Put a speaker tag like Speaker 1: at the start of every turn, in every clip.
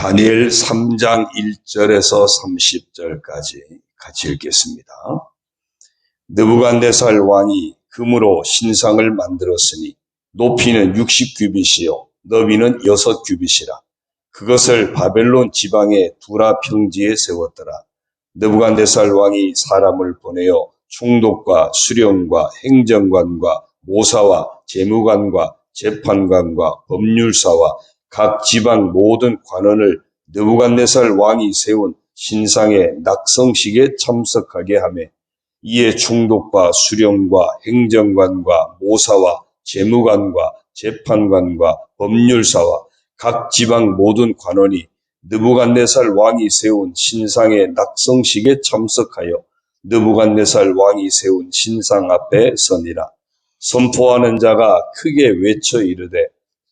Speaker 1: 다니엘 3장 1절에서 30절까지 같이 읽겠습니다. 느부갓네살 왕이 금으로 신상을 만들었으니 높이는 60규빗이요 너비는 6규빗이라. 그것을 바벨론 지방의 두라 평지에 세웠더라. 느부갓네살 왕이 사람을 보내어 총독과 수령과 행정관과 모사와 재무관과 재판관과 법률사와 각 지방 모든 관원을 느부갓네살 왕이 세운 신상의 낙성식에 참석하게 하며 이에 총독과 수령과 행정관과 모사와 재무관과 재판관과 법률사와 각 지방 모든 관원이 느부갓네살 왕이 세운 신상의 낙성식에 참석하여 느부갓네살 왕이 세운 신상 앞에 서니라. 선포하는 자가 크게 외쳐 이르되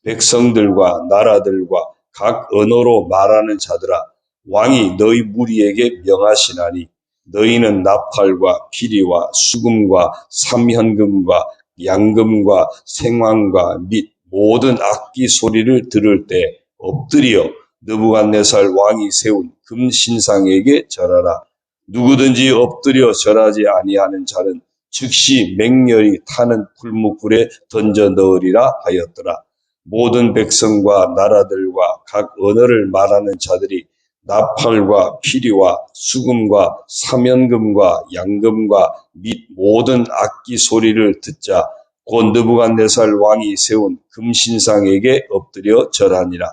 Speaker 1: 백성들과 나라들과 각 언어로 말하는 자들아, 왕이 너희 무리에게 명하시나니 너희는 나팔과 피리와 수금과 삼현금과 양금과 생황과 및 모든 악기 소리를 들을 때 엎드려 느부갓네살 왕이 세운 금신상에게 절하라. 누구든지 엎드려 절하지 아니하는 자는 즉시 맹렬히 타는 풀무불에 던져 넣으리라 하였더라. 모든 백성과 나라들과 각 언어를 말하는 자들이 나팔과 피리와 수금과 삼현금과 양금과 및 모든 악기 소리를 듣자 곧 느부갓네살 왕이 세운 금신상에게 엎드려 절하니라.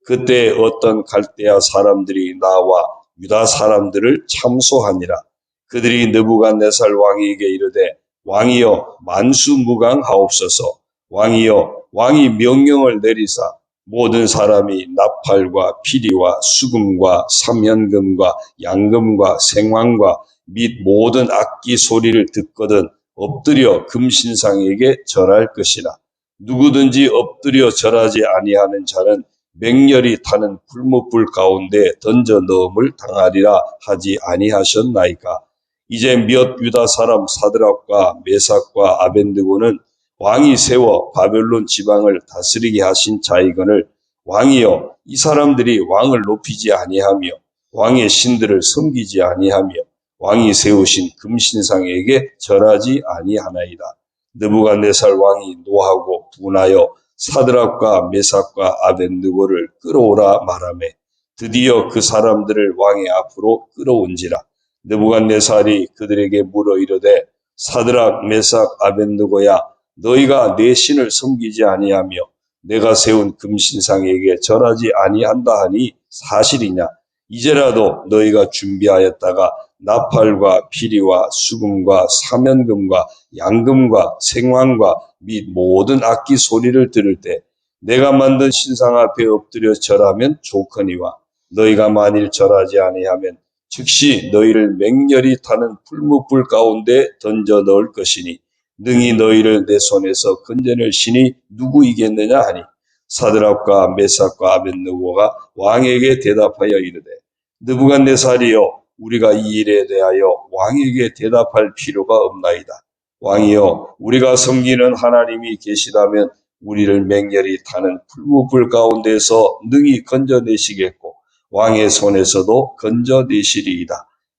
Speaker 1: 그때 어떤 갈대아 사람들이 나와 유다 사람들을 참소하니라. 그들이 느부갓네살 왕에게 이르되 왕이여 만수무강하옵소서. 왕이여 왕이 명령을 내리사 모든 사람이 나팔과 피리와 수금과 삼현금과 양금과 생황과 및 모든 악기 소리를 듣거든 엎드려 금신상에게 절할 것이라. 누구든지 엎드려 절하지 아니하는 자는 맹렬히 타는 풀무불 가운데 던져 넣음을 당하리라 하지 아니하셨나이까. 이제 몇 유다 사람 사드락과 메삭과 아벤느고는 왕이 세워 바벨론 지방을 다스리게 하신 자이거늘 왕이여 이 사람들이 왕을 높이지 아니하며 왕의 신들을 섬기지 아니하며 왕이 세우신 금신상에게 절하지 아니하나이다. 느부갓네살 왕이 노하고 분하여 사드락과 메삭과 아벤느고를 끌어오라 말하매 드디어 그 사람들을 왕의 앞으로 끌어온지라. 느부갓네살이 그들에게 물어 이르되 사드락 메삭 아벤느고야 너희가 내 신을 섬기지 아니하며 내가 세운 금신상에게 절하지 아니한다 하니 사실이냐? 이제라도 너희가 준비하였다가 나팔과 피리와 수금과 삼현금과 양금과 생황과 및 모든 악기 소리를 들을 때 내가 만든 신상 앞에 엎드려 절하면 좋거니와 너희가 만일 절하지 아니하면 즉시 너희를 맹렬히 타는 풀무불 가운데 던져 넣을 것이니 능히 너희를 내 손에서 건져낼 신이 누구이겠느냐 하니 사드락과 메삭과 아벤느고가 왕에게 대답하여 이르되 느부갓네살이여 우리가 이 일에 대하여 왕에게 대답할 필요가 없나이다. 왕이여 우리가 섬기는 하나님이 계시다면 우리를 맹렬히 타는 풀무불 가운데서 능히 건져내시겠고 왕의 손에서도 건져내시리이다.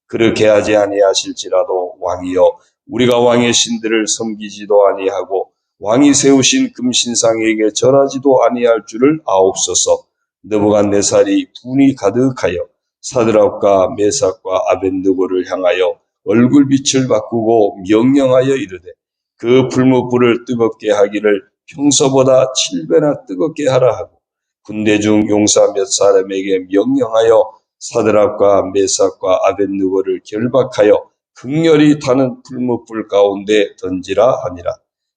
Speaker 1: 그렇게 하지 아니하실지라도 왕이여 우리가 왕의 신들을 섬기지도 아니하고 왕이 세우신 금신상에게 절하지도 아니할 줄을 아옵소서. 느부갓네살이 분이 가득하여 사드락과 메삭과 아벤느고를 향하여 얼굴빛을 바꾸고 명령하여 이르되 그 풀무불을 뜨겁게 하기를 평소보다 7배나 뜨겁게 하라 하고 군대 중 용사 몇 사람에게 명령하여 사드락과 메삭과 아벤느고를 결박하여 극렬히 타는 풀무불 가운데 던지라 하니라.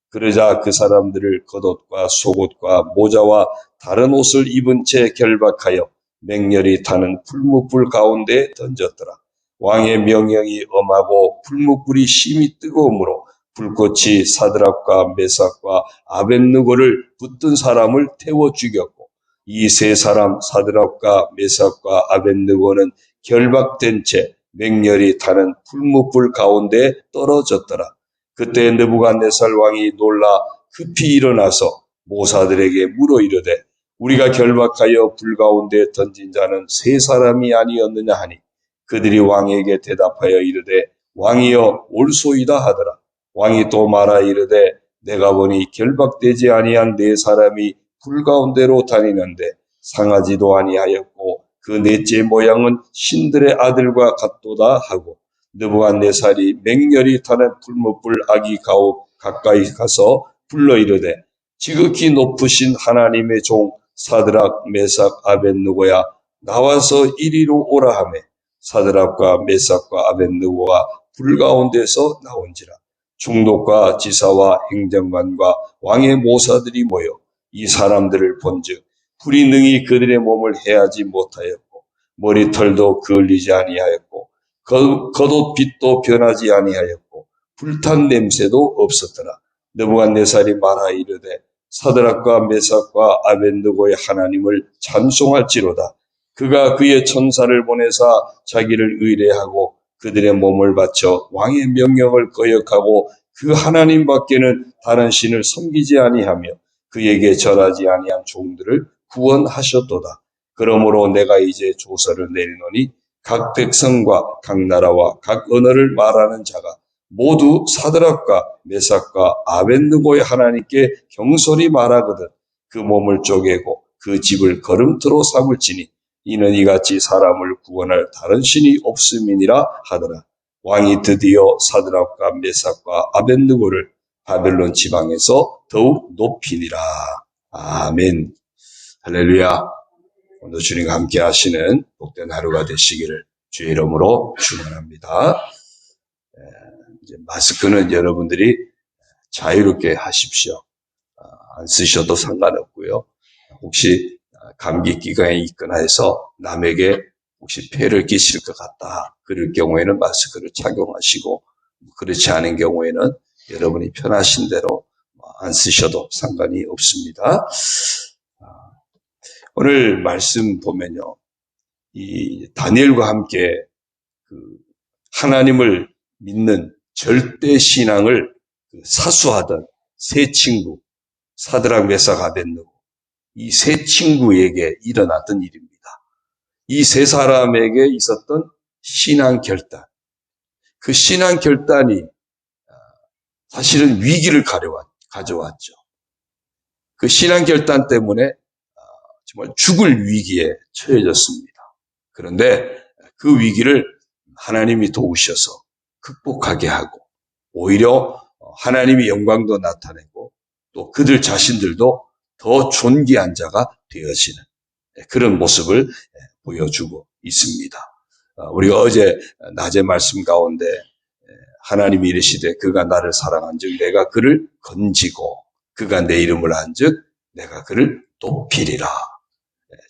Speaker 1: 그러자 그 사람들을 겉옷과 속옷과 모자와 다른 옷을 입은 채 결박하여 맹렬히 타는 풀무불 가운데 던졌더라. 왕의 명령이 엄하고 풀무불이 심히 뜨거우므로 불꽃이 사드락과 메삭과 아벤느고를 붙든 사람을 태워 죽였고 이 세 사람 사드락과 메삭과 아벤느고는 결박된 채 맹렬히 타는 풀무불 가운데 떨어졌더라. 그때 느부갓네살 왕이 놀라 급히 일어나서 모사들에게 물어 이르되 우리가 결박하여 불 가운데 던진 자는 세 사람이 아니었느냐 하니 그들이 왕에게 대답하여 이르되 왕이여 올소이다 하더라. 왕이 또 말하 이르되 내가 보니 결박되지 아니한 네 사람이 불 가운데로 다니는데 상하지도 아니하였고 그 넷째 모양은 신들의 아들과 같도다 하고 느부갓네살이 맹렬히 타는 풀무불 아기 가옥 가까이 가서 불러 이르되 지극히 높으신 하나님의 종 사드락 메삭 아벳느고야 나와서 이리로 오라 하매 사드락과 메삭과 아벳느고가 불 가운데서 나온지라. 총독과 지사와 행정관과 왕의 모사들이 모여 이 사람들을 본즉 불이 능히 그들의 몸을 해하지 못하였고 머리털도 그을리지 아니하였고 겉옷빛도 변하지 아니하였고 불탄 냄새도 없었더라. 느부갓네살이 말하 이르되 사드락과 메삭과 아벳느고의 하나님을 찬송할지로다. 그가 그의 천사를 보내사 자기를 의뢰하고 그들의 몸을 바쳐 왕의 명령을 거역하고 그 하나님 밖에는 다른 신을 섬기지 아니하며 그에게 절하지 아니한 종들을 구원하셨도다. 그러므로 내가 이제 조서를 내리노니 각 백성과 각 나라와 각 언어를 말하는 자가 모두 사드락과 메삭과 아벳느고의 하나님께 경솔히 말하거든 그 몸을 쪼개고 그 집을 거름터로 삼을지니 이는 이같이 사람을 구원할 다른 신이 없음이니라 하더라. 왕이 드디어 사드락과 메삭과 아벳느고를 바벨론 지방에서 더욱 높이니라. 아멘. 할렐루야. 오늘 주님과 함께 하시는 복된 하루가 되시기를 주의 이름으로 축원합니다. 이제 마스크는 여러분들이 자유롭게 하십시오. 안 쓰셔도 상관없고요. 혹시 감기 기간에 있거나 해서 남에게 혹시 폐를 끼칠 것 같다. 그럴 경우에는 마스크를 착용하시고 그렇지 않은 경우에는 여러분이 편하신 대로 안 쓰셔도 상관이 없습니다. 오늘 말씀 보면요. 이 다니엘과 함께 그 하나님을 믿는 절대 신앙을 사수하던 세 친구 사드락 메삭 아벳느고 이 세 친구에게 일어났던 일입니다. 이 세 사람에게 있었던 신앙 결단. 그 신앙 결단이 사실은 위기를 가져왔죠. 그 신앙 결단 때문에 정말 죽을 위기에 처해졌습니다. 그런데 그 위기를 하나님이 도우셔서 극복하게 하고 오히려 하나님의 영광도 나타내고 또 그들 자신들도 더 존귀한 자가 되어지는 그런 모습을 보여주고 있습니다. 우리가 어제 낮의 말씀 가운데 하나님이 이르시되 그가 나를 사랑한즉 내가 그를 건지고 그가 내 이름을 한즉 내가 그를 높이리라.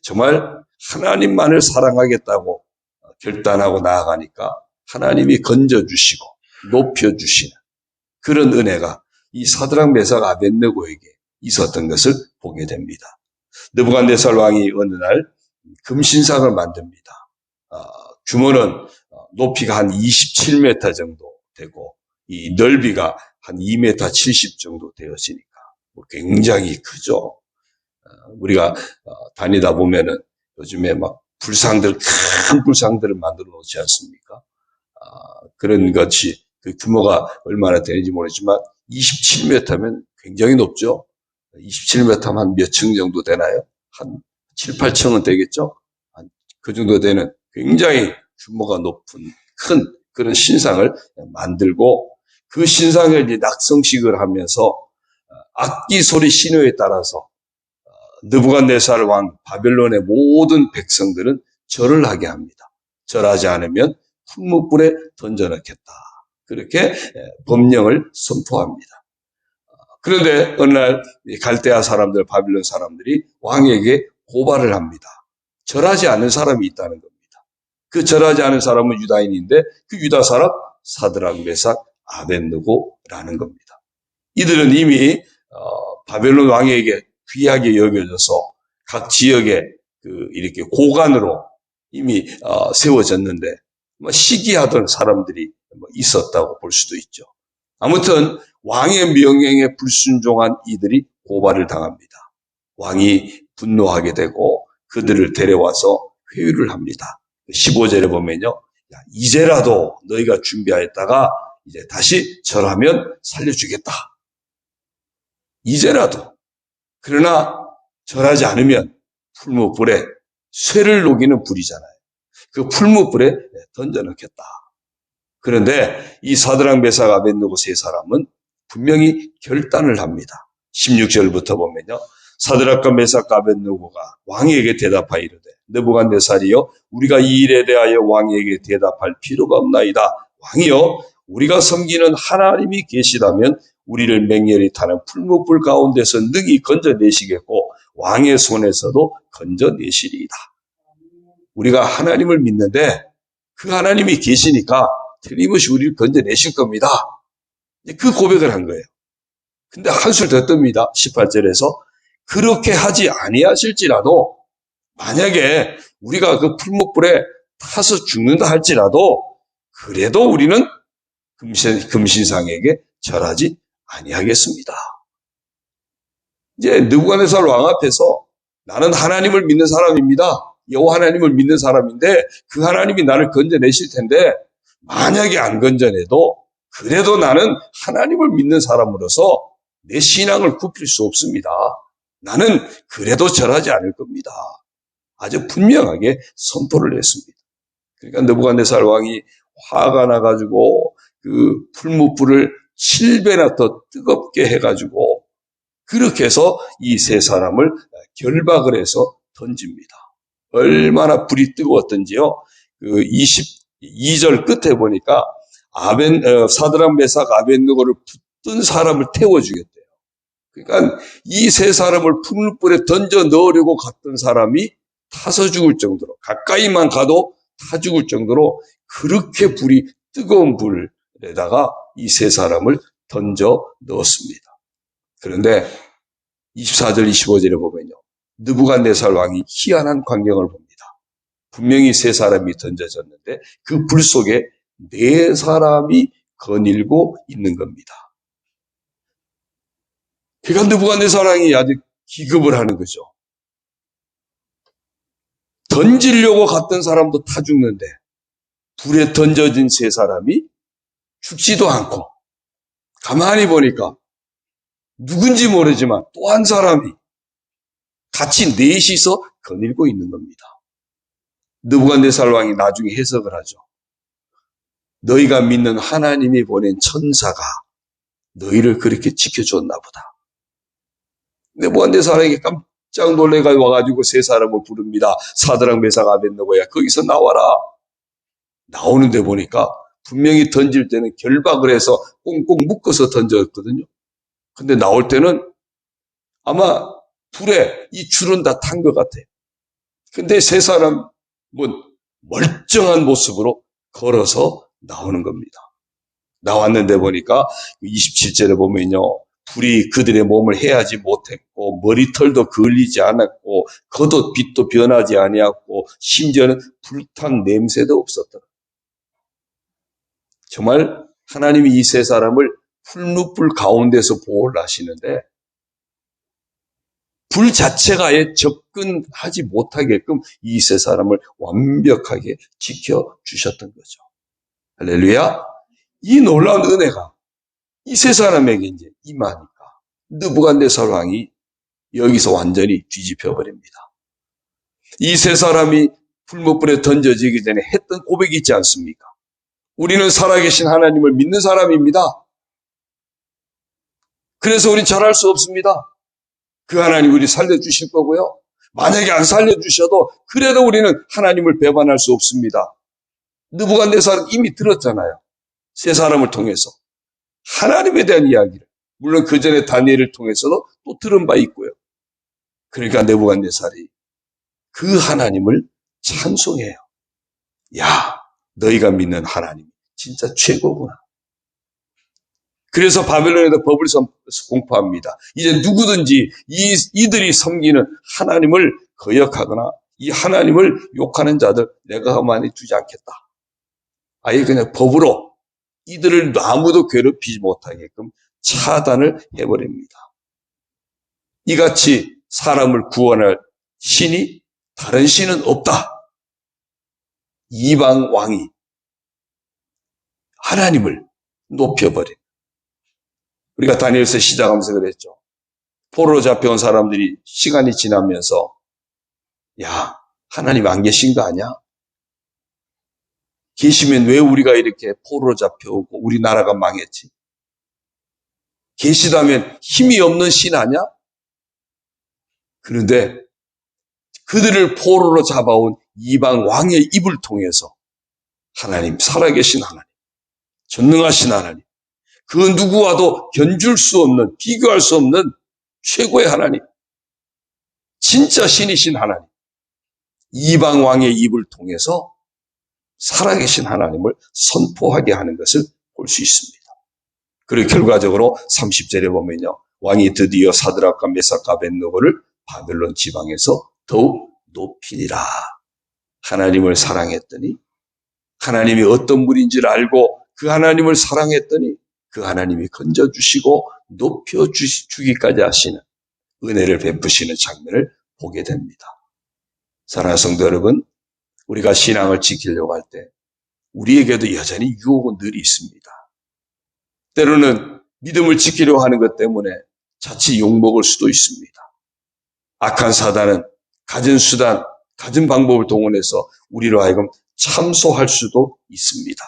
Speaker 1: 정말 하나님만을 사랑하겠다고 결단하고 나아가니까 하나님이 건져주시고 높여주시는 그런 은혜가 이 사드락 메삭 아벳느고에게 있었던 것을 보게 됩니다. 느부갓네살 왕이 어느 날 금신상을 만듭니다. 규모는 높이가 한 27m 정도 되고 이 넓이가 한 2m 70 정도 되어지니까 굉장히 크죠. 우리가 다니다 보면은 요즘에 막 큰 불상들을 만들어 놓지 않습니까? 그런 것이 그 규모가 얼마나 되는지 모르지만 27m면 굉장히 높죠. 27m면 한 몇 층 정도 되나요? 한 7, 8층은 되겠죠? 그 정도 되는 굉장히 규모가 높은 큰 그런 신상을 만들고 그 신상을 이제 낙성식을 하면서 악기 소리 신호에 따라서 느부갓네살 왕 바벨론의 모든 백성들은 절을 하게 합니다. 절하지 않으면 풀무불에 던져넣겠다. 그렇게 법령을 선포합니다. 그런데 어느 날 갈대아 사람들, 바빌론 사람들이 왕에게 고발을 합니다. 절하지 않는 사람이 있다는 겁니다. 그 절하지 않은 사람은 유다인인데 그 유다 사람 사드락 메삭 아벳느고라는 겁니다. 이들은 이미 바벨론 왕에게 귀하게 여겨져서 각 지역에 이렇게 고관으로 이미 세워졌는데 시기하던 사람들이 있었다고 볼 수도 있죠. 아무튼 왕의 명령에 불순종한 이들이 고발을 당합니다. 왕이 분노하게 되고 그들을 데려와서 회유를 합니다. 15절에 보면요. 야, 이제라도 너희가 준비하였다가 이제 다시 절하면 살려주겠다. 이제라도. 그러나 절하지 않으면 풀무불에 쇠를 녹이는 불이잖아요. 그 풀무불에 던져넣겠다. 그런데 이 사드락 메삭 아벳느고 세 사람은 분명히 결단을 합니다. 16절부터 보면요. 사드락과 메삭과 아벳느고가 왕에게 대답하여 이르되 느부갓네살이여 우리가 이 일에 대하여 왕에게 대답할 필요가 없나이다. 왕이여 우리가 섬기는 하나님이 계시다면 우리를 맹렬히 타는 풀무불 가운데서 능히 건져내시겠고 왕의 손에서도 건져내시리이다. 우리가 하나님을 믿는데 그 하나님이 계시니까 틀림없이 우리를 건져내실 겁니다. 그 고백을 한 거예요. 근데 한술 더 뜹니다. 18절에서 그렇게 하지 아니하실지라도 만약에 우리가 그 풀무불에 타서 죽는다 할지라도 그래도 우리는 금신상에게 절하지 아니하겠습니다. 이제 느부갓네살 왕 앞에서 나는 하나님을 믿는 사람입니다. 여호와 하나님을 믿는 사람인데 그 하나님이 나를 건져내실 텐데 만약에 안 건져내도 그래도 나는 하나님을 믿는 사람으로서 내 신앙을 굽힐 수 없습니다. 나는 그래도 절하지 않을 겁니다. 아주 분명하게 선포를 했습니다. 그러니까 느부갓네살 왕이 화가 나가지고 그 풀무불을 7배나 더 뜨겁게 해가지고 그렇게 해서 이 세 사람을 결박을 해서 던집니다. 얼마나 불이 뜨거웠던지요. 그 22절 끝에 보니까 사드락 메삭 아벳느고를 붙든 사람을 태워주겠대요. 그러니까 이 세 사람을 풀무불에 던져 넣으려고 갔던 사람이 타서 죽을 정도로 가까이만 가도 타 죽을 정도로 그렇게 불이 뜨거운 불에다가 이 세 사람을 던져 넣었습니다. 그런데 24절 25절에 보면요. 느부갓네살 왕이 희한한 광경을 봅니다. 분명히 세 사람이 던져졌는데 그 불 속에 네 사람이 거닐고 있는 겁니다. 그러니까 느부갓네살 왕이 아주 기겁을 하는 거죠. 던지려고 갔던 사람도 타 죽는데 불에 던져진 세 사람이 죽지도 않고 가만히 보니까 누군지 모르지만 또 한 사람이 같이 넷이서 거닐고 있는 겁니다. 느부갓네살 왕이 나중에 해석을 하죠. 너희가 믿는 하나님이 보낸 천사가 너희를 그렇게 지켜줬나 보다. 느부갓네살 왕이 깜짝 놀래가 와가지고 세 사람을 부릅니다. 사드락 메삭 아벳느고야 거기서 나와라. 나오는데 보니까 분명히 던질 때는 결박을 해서 꽁꽁 묶어서 던졌거든요. 근데 나올 때는 아마 불에 이 줄은 다 탄 것 같아요. 근데 세 사람은 멀쩡한 모습으로 걸어서 나오는 겁니다. 나왔는데 보니까 27절에 보면요. 불이 그들의 몸을 해하지 못했고 머리털도 그을리지 않았고 겉옷빛도 변하지 아니었고 심지어는 불탄 냄새도 없었더라. 정말 하나님이 이 세 사람을 풀무불 가운데서 보호를 하시는데 불 자체가 아예 접근하지 못하게끔 이 세 사람을 완벽하게 지켜주셨던 거죠. 할렐루야. 이 놀라운 은혜가 이 세 사람에게 이제 임하니까 느부갓네살 왕이 여기서 완전히 뒤집혀버립니다. 이 세 사람이 풀무불에 던져지기 전에 했던 고백이 있지 않습니까? 우리는 살아계신 하나님을 믿는 사람입니다. 그래서 우린 절할 수 없습니다. 그 하나님 우리 살려주실 거고요. 만약에 안 살려주셔도 그래도 우리는 하나님을 배반할 수 없습니다. 느부갓네살은 이미 들었잖아요. 세 사람을 통해서. 하나님에 대한 이야기를. 물론 그 전에 다니엘을 통해서도 또 들은 바 있고요. 그러니까 느부갓네살이 그 하나님을 찬송해요. 야, 너희가 믿는 하나님 진짜 최고구나. 그래서 바벨론에도 법을 공포합니다. 이제 누구든지 이들이 섬기는 하나님을 거역하거나 이 하나님을 욕하는 자들 내가 가만히 두지 않겠다. 아예 그냥 법으로 이들을 아무도 괴롭히지 못하게끔 차단을 해버립니다. 이같이 사람을 구원할 신이 다른 신은 없다. 이방 왕이 하나님을 높여버린. 우리가 다니엘서 시작하면서 그랬죠. 포로로 잡혀온 사람들이 시간이 지나면서 야, 하나님 안 계신 거 아니야? 계시면 왜 우리가 이렇게 포로로 잡혀오고 우리나라가 망했지? 계시다면 힘이 없는 신 아니야? 그런데 그들을 포로로 잡아온 이방 왕의 입을 통해서 하나님, 살아계신 하나님, 전능하신 하나님, 그 누구와도 견줄 수 없는, 비교할 수 없는 최고의 하나님, 진짜 신이신 하나님, 이방 왕의 입을 통해서 살아계신 하나님을 선포하게 하는 것을 볼 수 있습니다. 그리고 결과적으로 30절에 보면요, 왕이 드디어 사드락과 메삭과 아벳느고를 바벨론 지방에서 더욱 높이니라. 하나님을 사랑했더니, 하나님이 어떤 분인지를 알고 그 하나님을 사랑했더니 그 하나님이 건져주시고 높여주기까지 하시는 은혜를 베푸시는 장면을 보게 됩니다. 사랑하는 성도 여러분, 우리가 신앙을 지키려고 할 때 우리에게도 여전히 유혹은 늘 있습니다. 때로는 믿음을 지키려고 하는 것 때문에 자칫 욕먹을 수도 있습니다. 악한 사단은 가진 수단, 가진 방법을 동원해서 우리로 하여금 참소할 수도 있습니다.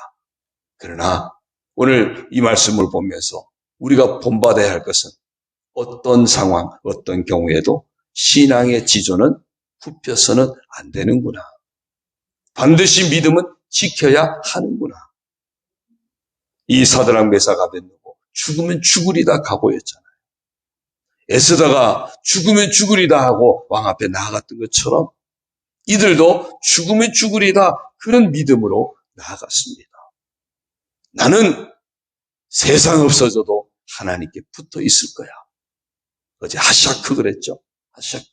Speaker 1: 그러나 오늘 이 말씀을 보면서 우리가 본받아야 할 것은 어떤 상황, 어떤 경우에도 신앙의 지조는 굽혀서는 안 되는구나. 반드시 믿음은 지켜야 하는구나. 이 사드락 메삭 아벳느고 죽으면 죽으리다 각오했잖아요. 애쓰다가 죽으면 죽으리다 하고 왕 앞에 나아갔던 것처럼 이들도 죽으면 죽으리다 그런 믿음으로 나아갔습니다. 나는 세상 없어져도 하나님께 붙어 있을 거야. 어제 하샤크 그랬죠. 하샤크.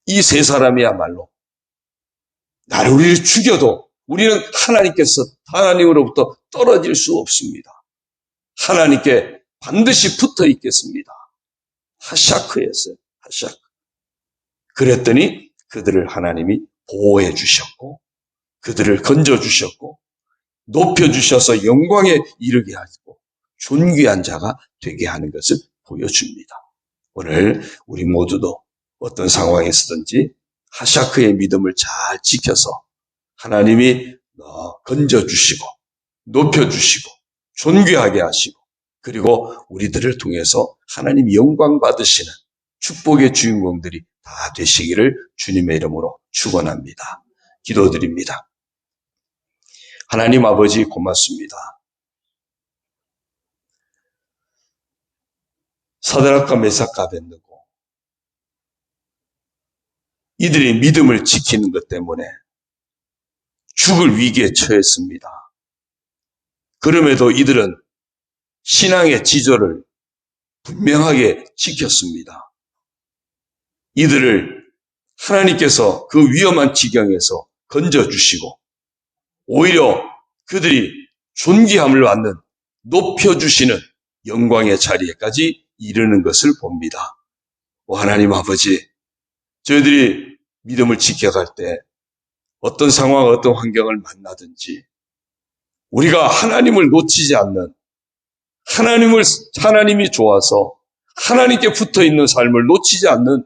Speaker 1: 이 세 사람이야말로 나를 우리를 죽여도 우리는 하나님으로부터 떨어질 수 없습니다. 하나님께 반드시 붙어 있겠습니다. 하샤크였어요. 하샤크. 그랬더니 그들을 하나님이 보호해 주셨고 그들을 건져 주셨고 높여 주셔서 영광에 이르게 하시고 존귀한 자가 되게 하는 것을 보여줍니다. 오늘 우리 모두도 어떤 상황에서든지 하샤크의 믿음을 잘 지켜서 하나님이 건져 주시고 높여 주시고 존귀하게 하시고 그리고 우리들을 통해서 하나님 영광 받으시는 축복의 주인공들이 다 되시기를 주님의 이름으로 축원합니다. 기도드립니다. 하나님 아버지 고맙습니다. 사드락과 메삭과 아벳느고 이들이 믿음을 지키는 것 때문에 죽을 위기에 처했습니다. 그럼에도 이들은 신앙의 지조를 분명하게 지켰습니다. 이들을 하나님께서 그 위험한 지경에서 건져주시고 오히려 그들이 존귀함을 받는 높여주시는 영광의 자리에까지 이르는 것을 봅니다. 하나님 아버지, 저희들이 믿음을 지켜갈 때 어떤 상황, 어떤 환경을 만나든지 우리가 하나님을 놓치지 않는 하나님이 좋아서 하나님께 붙어있는 삶을 놓치지 않는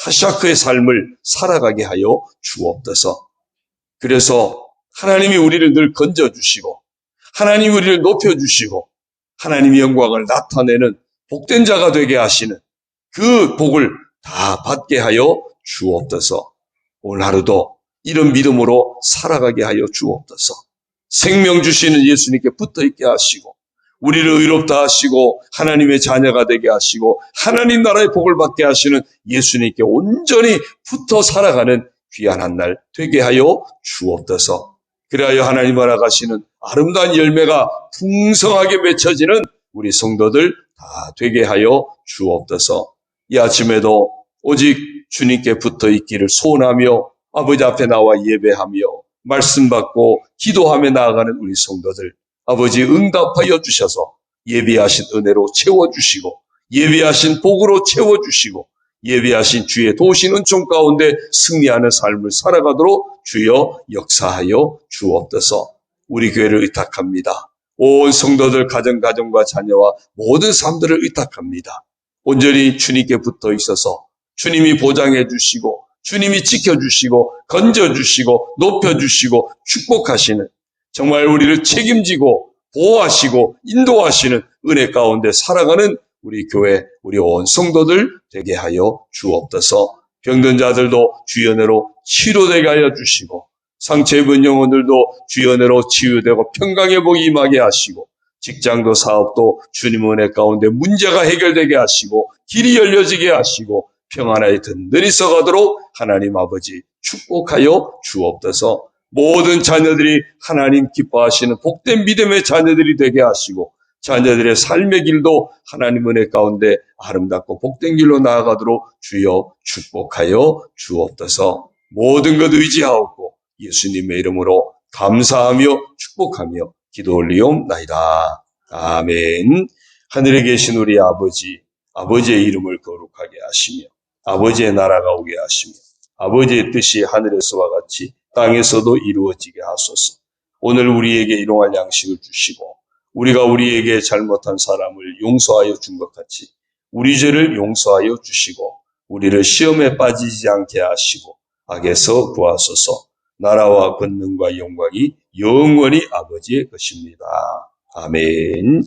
Speaker 1: 하샤크의 삶을 살아가게 하여 주옵소서. 그래서 하나님이 우리를 늘 건져주시고 하나님이 우리를 높여주시고 하나님의 영광을 나타내는 복된 자가 되게 하시는 그 복을 다 받게 하여 주옵소서. 오늘 하루도 이런 믿음으로 살아가게 하여 주옵소서. 생명 주시는 예수님께 붙어있게 하시고 우리를 의롭다 하시고 하나님의 자녀가 되게 하시고 하나님 나라의 복을 받게 하시는 예수님께 온전히 붙어 살아가는 귀한 한 날 되게 하여 주옵소서. 그리하여 하나님 알아가시는 아름다운 열매가 풍성하게 맺혀지는 우리 성도들 다 되게 하여 주옵소서. 이 아침에도 오직 주님께 붙어 있기를 소원하며 아버지 앞에 나와 예배하며 말씀 받고 기도하며 나아가는 우리 성도들 아버지 응답하여 주셔서 예비하신 은혜로 채워주시고 예비하신 복으로 채워주시고 예비하신 주의 도우신 은총 가운데 승리하는 삶을 살아가도록 주여 역사하여 주옵소서. 우리 교회를 의탁합니다. 온 성도들 가정과 자녀와 모든 사람들을 의탁합니다. 온전히 주님께 붙어 있어서 주님이 보장해 주시고 주님이 지켜주시고 건져주시고 높여주시고 축복하시는, 정말 우리를 책임지고 보호하시고 인도하시는 은혜 가운데 살아가는 우리 교회, 우리 온 성도들 되게 하여 주옵소서. 병든 자들도 주의 은혜로 치료되게 하여 주시고, 상처 입은 영혼들도 주의 은혜로 치유되고 평강회복이 임하게 하시고, 직장도 사업도 주님 은혜 가운데 문제가 해결되게 하시고 길이 열려지게 하시고 평안하게 든든히 서가도록 하나님 아버지 축복하여 주옵소서. 모든 자녀들이 하나님 기뻐하시는 복된 믿음의 자녀들이 되게 하시고, 자녀들의 삶의 길도 하나님 은혜 가운데 아름답고 복된 길로 나아가도록 주여 축복하여 주옵소서. 모든 것 의지하옵고 예수님의 이름으로 감사하며 축복하며 기도 올리옵나이다. 아멘. 하늘에 계신 우리 아버지, 아버지의 이름을 거룩하게 하시며 아버지의 나라가 오게 하시며 아버지의 뜻이 하늘에서와 같이 땅에서도 이루어지게 하소서. 오늘 우리에게 일용할 양식을 주시고 우리가 우리에게 잘못한 사람을 용서하여 준 것 같이 우리 죄를 용서하여 주시고 우리를 시험에 빠지지 않게 하시고 악에서 구하소서. 나라와 권능과 영광이 영원히 아버지의 것입니다. 아멘.